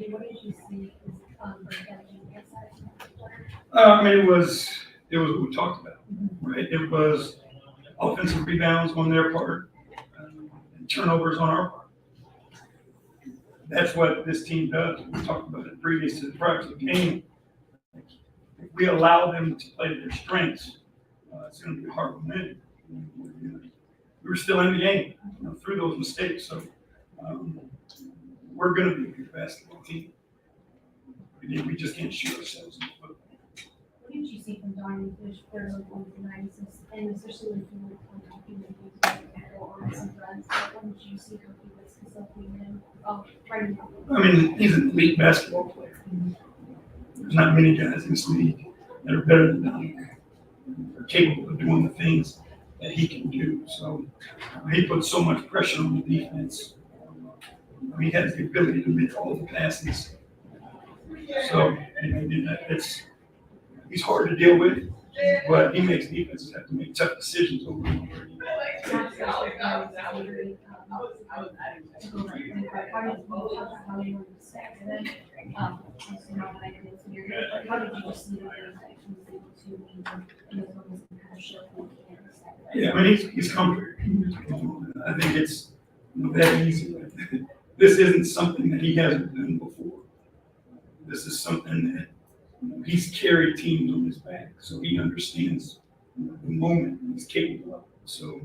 JJ, what did you see for benching inside? I mean, it was what we talked about, right? It was offensive rebounds on their part, and turnovers on our part. That's what this team does. We talked about it previous to the game. If we allow them to play to their strengths, it's going to be hard to win. We were still in the game, through those mistakes. So we're going to be a good basketball team. We just can't shoot ourselves in the foot. What did you see from Donovan Mitchell on tonight, and especially when he was talking on some runs? What did you see how he was facilitating right now? I mean, he's an elite basketball player. There's not many guys in this league that are better than Donovan. Are capable of doing the things that he can do. So he puts so much pressure on the defense. He has the ability to make all the passes. So he's hard to deal with, but he makes defenses have to make tough decisions over and over again. Yeah, I mean he's comfortable. I think it's that easy. This isn't something that he hasn't done before. This is something that he's carried teams on his back, so he understands the moment he's capable of. So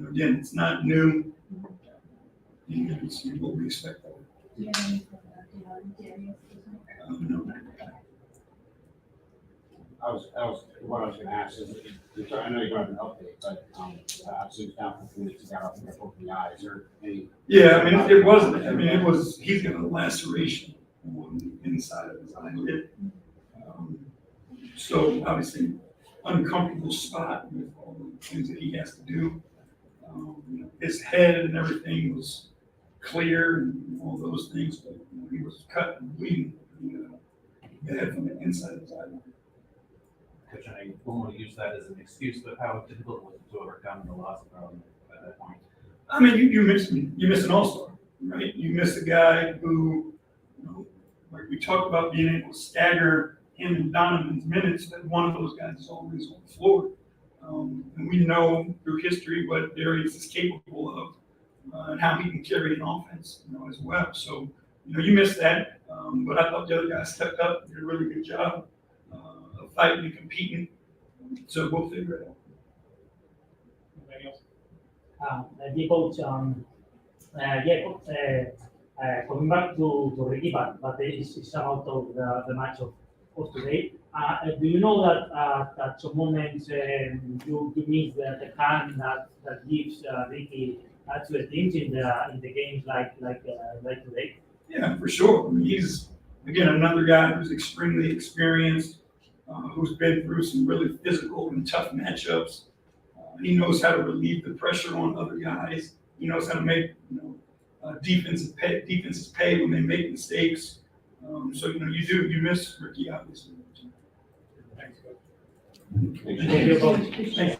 again, it's not new. It's what we expect of it. No. What I was going to ask is, I know you don't have an update, but obviously down for 3 weeks, got up and got open the eye. Is there any? Yeah, I mean, it wasn't. I mean, it was. He's got a laceration on the inside of his eyelid. So obviously, uncomfortable spot with all the things that he has to do. His head and everything was clear and all those things, but he was cut and bleeding. Bad from the inside of his eyelid. Coach, I don't want to use that as an excuse, but how difficult was it to overcome the loss of Garland at that point? I mean, you miss an all-star, right? You miss a guy who, like we talked about being able to stagger him and Donovan's minutes, that one of those guys is always on the floor. And we know through history what Darius is capable of and how he can carry an offense, as well. So, you miss that. But I thought the other guys stepped up, did a really good job of fighting and competing. So we'll figure it out. Anything else? Coach, coming back to Ricky, but it's about the match of today. Do you know that at some moments you miss the hand that gives Ricky to the teams in the games like today? Yeah, for sure. I mean, he's again another guy who's extremely experienced, who's been through some really physical and tough matchups. He knows how to relieve the pressure on other guys. He knows how to make defenses pay when they make mistakes. So you miss Ricky obviously. Thanks, Coach. Thank you, Coach. Thanks.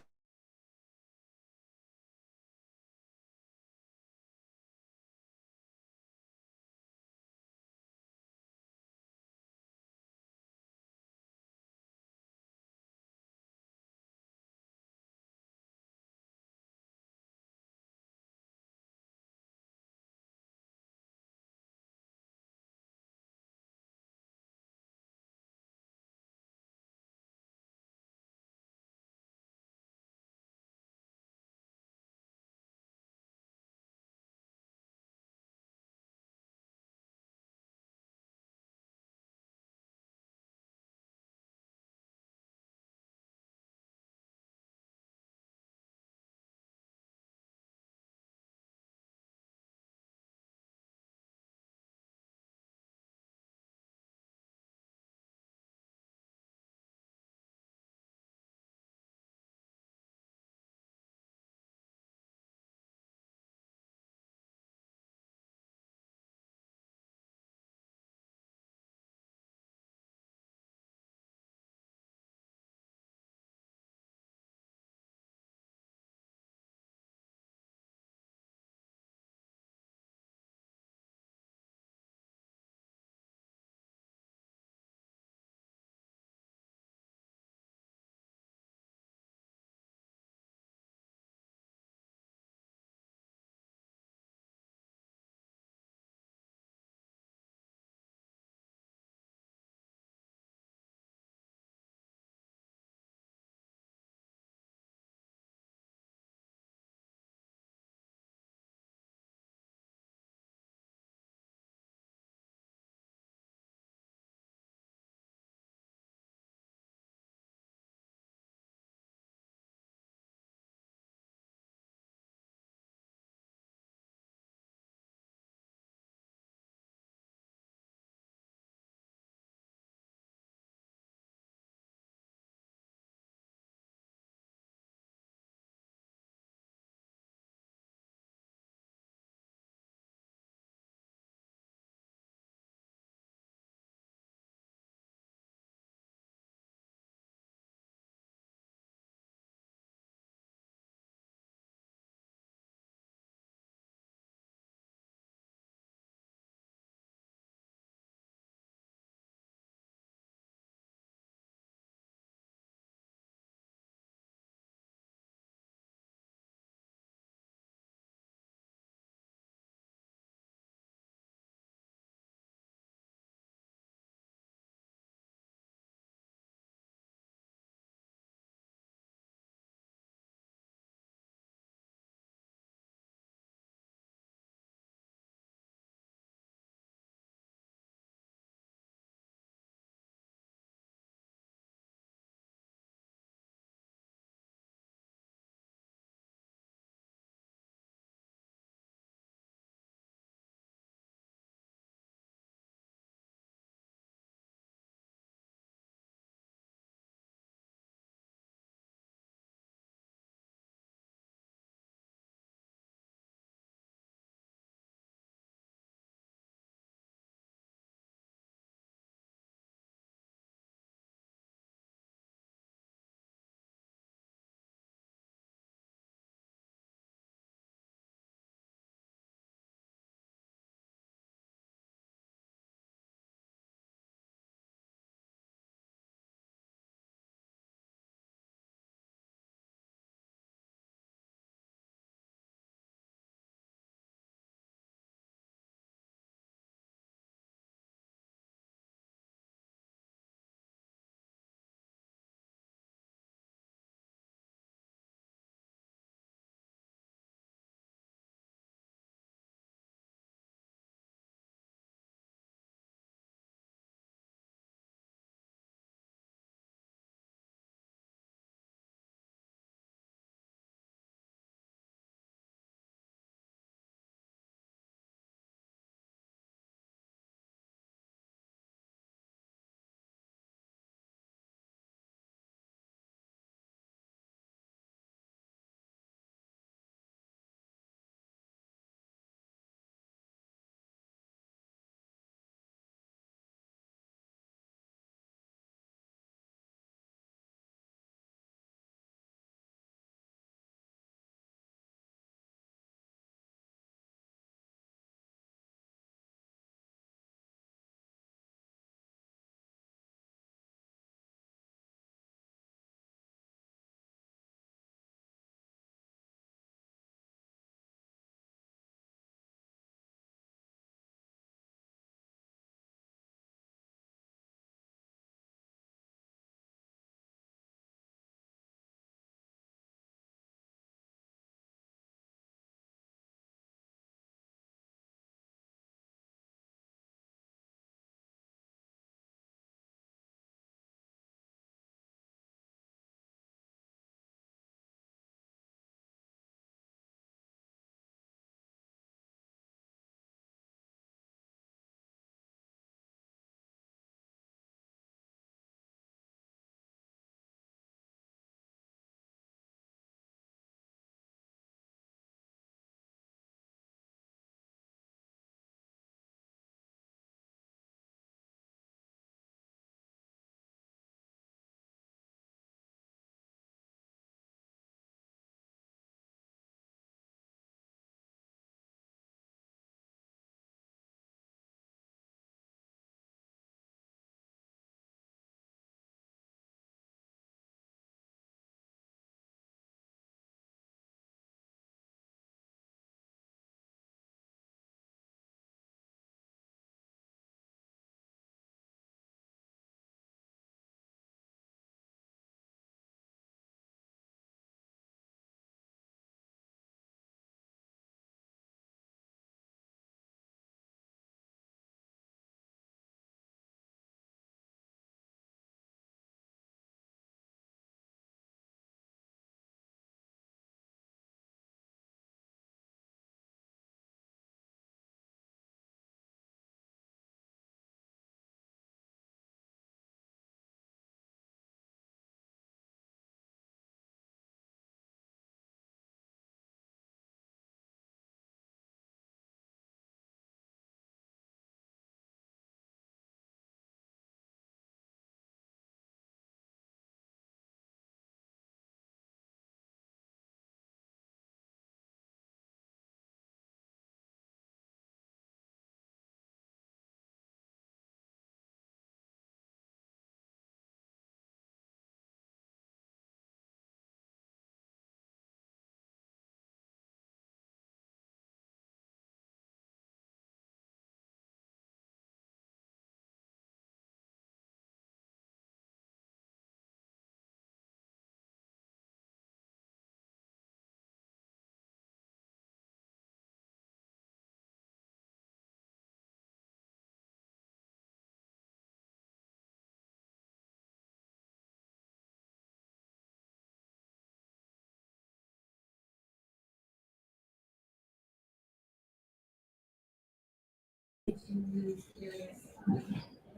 to lose Darius in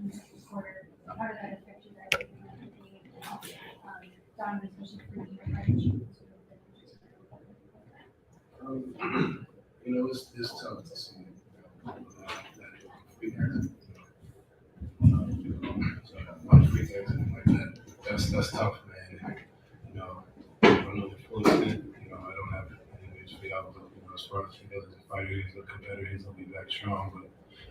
the second quarter. How did that affect you guys? Donovan, especially for you, how did you It's tough to see. One free throw, something like that. That's tough, man. I don't know the full extent. I don't have any ways to be out, but as far as he goes as a fighter, he's a competitor, he'll be back strong. But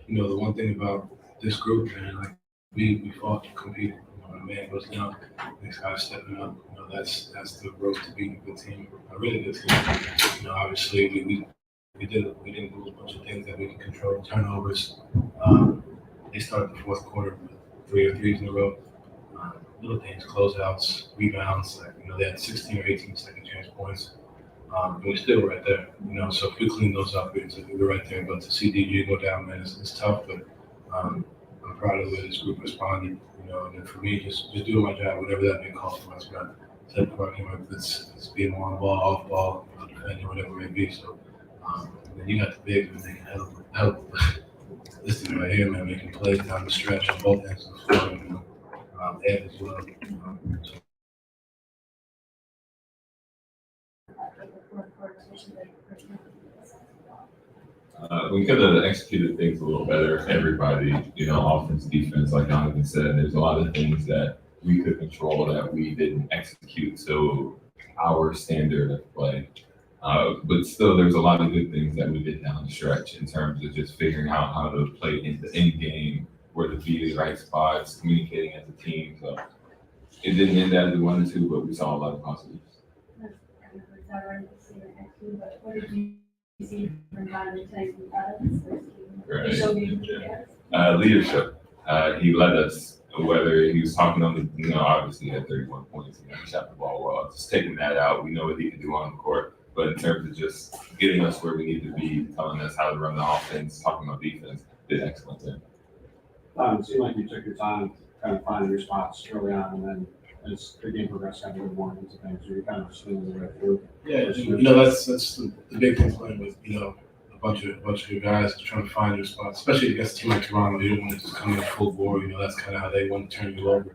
the one thing about this group, man, like we fought to compete. When a man goes down, next guy stepping up. That's the growth to beat a good team, a really good team. Obviously we didn't do a bunch of things that we can control. Turnovers. They started the fourth quarter with 3 or 3s in a row. Little things, closeouts, rebounds. They had 16 or 18 second chance points. But we're still right there. So if we clean those up, we're right there. But to see DG go down, man, it's tough. But I'm proud of the way this group responded. And then for me, just doing my job, whatever that may cost for us, man. Set parking, whether it's being on ball, off ball, defending, whatever it may be. So then you got the bigs, and they can help. This thing right here, man, making plays down the stretch on both ends of the floor, Ed as well. We could have executed things a little better. Everybody, offense, defense, like Donovan said, there's a lot of things that we could control that we didn't execute to our standard of play. But still, there's a lot of good things that we did down the stretch in terms of just figuring out how to play in the end game, where to be the right spots, communicating as a team. So it didn't end as we wanted to, but we saw a lot of positives. What did you see from Donovan tonight from this first game? Right. He showed you, Leadership. He led us, whether he was talking on the, obviously he had 31 points, he shot the ball well. Just taking that out, we know what he can do on the court. But in terms of just getting us where we need to be, telling us how to run the offense, talking about defense, did excellent there. It seemed like you took your time kind of finding your spots early on, and then as the game progressed, kind of good more into things, so you're kind of swinging the way through. Yeah, that's the big thing playing with a bunch of your guys trying to find your spots, especially against a team like Toronto. You don't want to just come in full bore. That's kind of how they want to turn you over.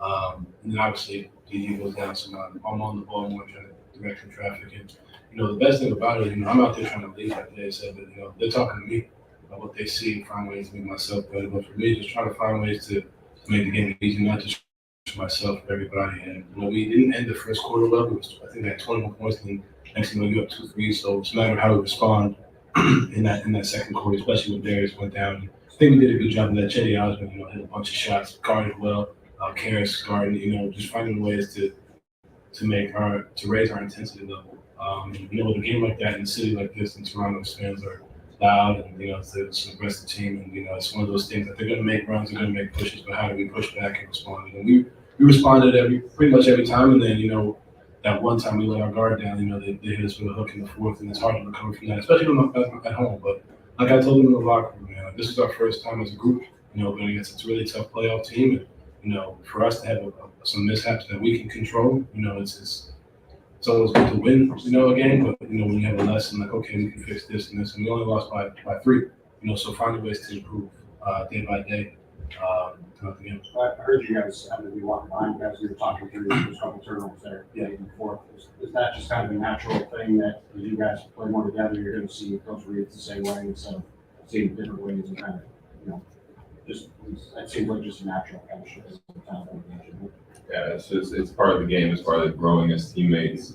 And then obviously DD goes down, so I'm on the ball more trying to direct some traffic. And the best thing about it, I'm out there trying to lead, like they said, but they're talking to me about what they see and find ways to make myself better. But for me, just trying to find ways to make the game easy, not just for myself, for everybody. And we didn't end the first quarter well. I think they had 21 points, and next thing you up 2 3s. So it's a matter of how we respond in that second quarter, especially when Darius went down. I think we did a good job of that. Cedi Osman, hit a bunch of shots, guarded well. Karras guarding, just finding ways to raise our intensity level. With a game like that in a city like this, and Toronto's fans are loud, and it's an aggressive team, and it's one of those things that they're going to make runs, they're going to make pushes, but how do we push back and respond? And we responded pretty much every time, and then that one time we let our guard down, they hit us with a hook in the fourth, and it's hard to recover from that, especially when I'm at home. But like I told them in the locker room, man, this is our first time as a group, going against a really tough playoff team, and for us to have some mishaps that we can control, it's always good to win, a game, but when you have a lesson like, okay, we can fix this and this, and we only lost by 3, so finding ways to improve day by day throughout the game. I heard you guys having to be walking behind you guys, you were talking through those couple turnovers there, before. Is that just kind of a natural thing that as you guys play more together, you're going to see Coach Reed the same way instead of seeing different ways and kind of, it seems like just a natural kind of shift. Yeah, it's part of the game. It's part of growing as teammates.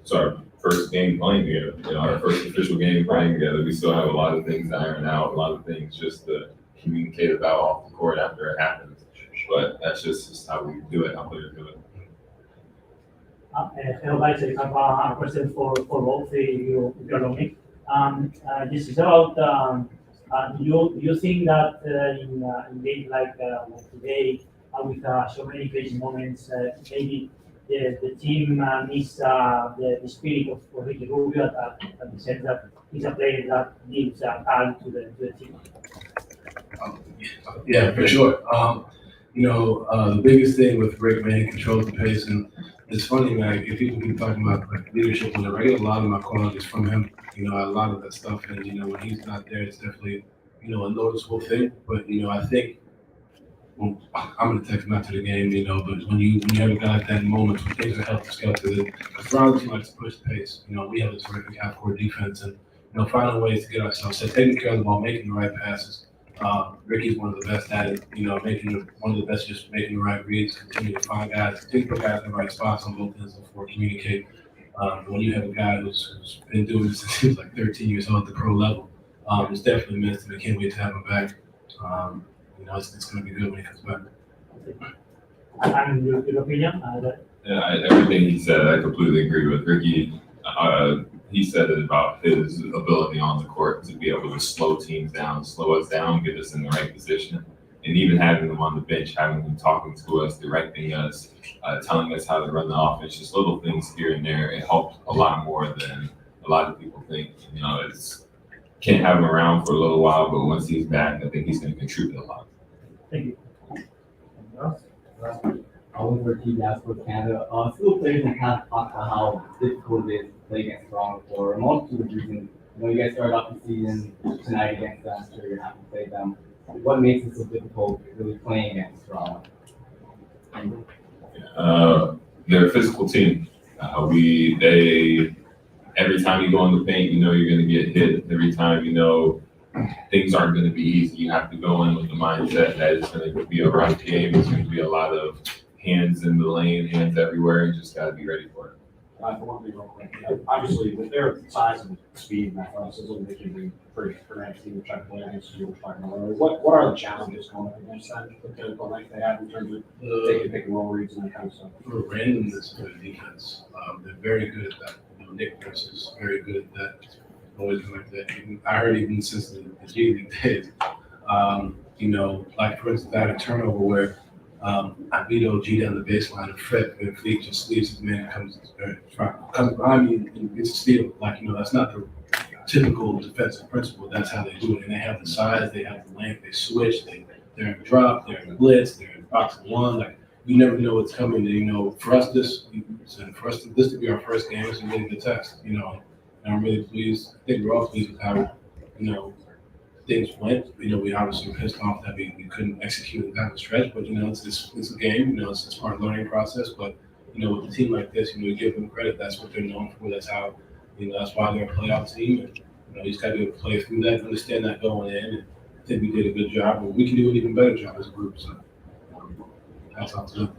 It's our first game playing together. Our first official game playing together. We still have a lot of things to iron out, a lot of things just to communicate about off the court after it happens. But that's just how we do it, how players do it. Hello guys, I have a question for both you, if you allow me. This is about, do you think that in games like today, with so many crazy moments, maybe the team needs the spirit of Ricky Rubio at the sense that he's a player that gives time to the team? Yeah, for sure. The biggest thing with Rick, man, he controls the pace, and it's funny, man. If people keep talking about leadership, whatever, I get a lot of my qualities from him. A lot of that stuff, and when he's not there, it's definitely you know, a noticeable thing. But, you know, I think, well, I'm going to take him out to the game, you know, but when you have a guy like that in moments when things are held to scale, because Toronto team likes to push the pace. You know, we have a terrific half-court defense and, you know, finding ways to get ourselves set, taking care of the ball, making the right passes. Ricky's one of the best at it, you know, one of the best just making the right reads, continue to find guys, continue to put guys in the right spots on both ends of the floor, communicate. When you have a guy who's been doing this since he was like 13 years old at the pro level, it's definitely missed, and I can't wait to have him back. You know, it's going to be good when he comes back. And your opinion? Yeah, everything he said, I completely agree with Ricky. He said it about his ability on the court to be able to slow teams down, slow us down, get us in the right position. And even having him on the bench, having him talking to us, directing us, telling us how to run the offense, just little things here and there, it helped a lot more than a lot of people think. You know, can't have him around for a little while, but once he's back, I think he's going to contribute a lot. Thank you. Oliver T. Gasper, Canada. Still players in kind of talk about how difficult it is to play against Toronto for a multitude of reasons. You know, you guys started off the season tonight against them, so you're happy to play them. What makes it so difficult really playing against Toronto? They're a physical team. Every time you go in the paint, you know you're going to get hit. Every time you know things aren't going to be easy, you have to go in with the mindset that it's going to be a rough game. It's going to be a lot of hands in the lane, hands everywhere, and just got to be ready for it. For one thing real quick, obviously with their size and speed and athleticism, they can be pretty nice team to try to play against you. What are the challenges going up against them with the length they have in terms of taking pick and roll reads and that kind of stuff? For randomness of the defense, they're very good at that. You know, Nick Nurse is very good at that. Always been like that. I heard even since the G League days. You know, like for instance, I had a turnover where I beat OG down the baseline and Fred Van Fleet just leaves his man and comes behind me and gets a steal. Like, you know, that's not the typical defensive principle. That's how they do it. And they have the size, they have the length, they switch, they're in drop, they're in blitz, they're in box and one. Like, you never know what's coming. You know, for us this to be our first game is a really good test. You know, and I'm really pleased. I think we're all pleased with how, you know, things went. You know, we obviously were pissed off that we couldn't execute down the stretch, but, you know, it's a game. You know, it's part of the learning process. But, you know, with a team like this, you know, you give them credit. That's what they're known for. That's how, you know, that's why they're a playoff team. And, you know, you just got to be able to play through that, understand that going in. And I think we did a good job, but we can do an even better job as a group. So that's all to them.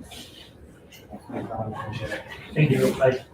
Thank you. Bye.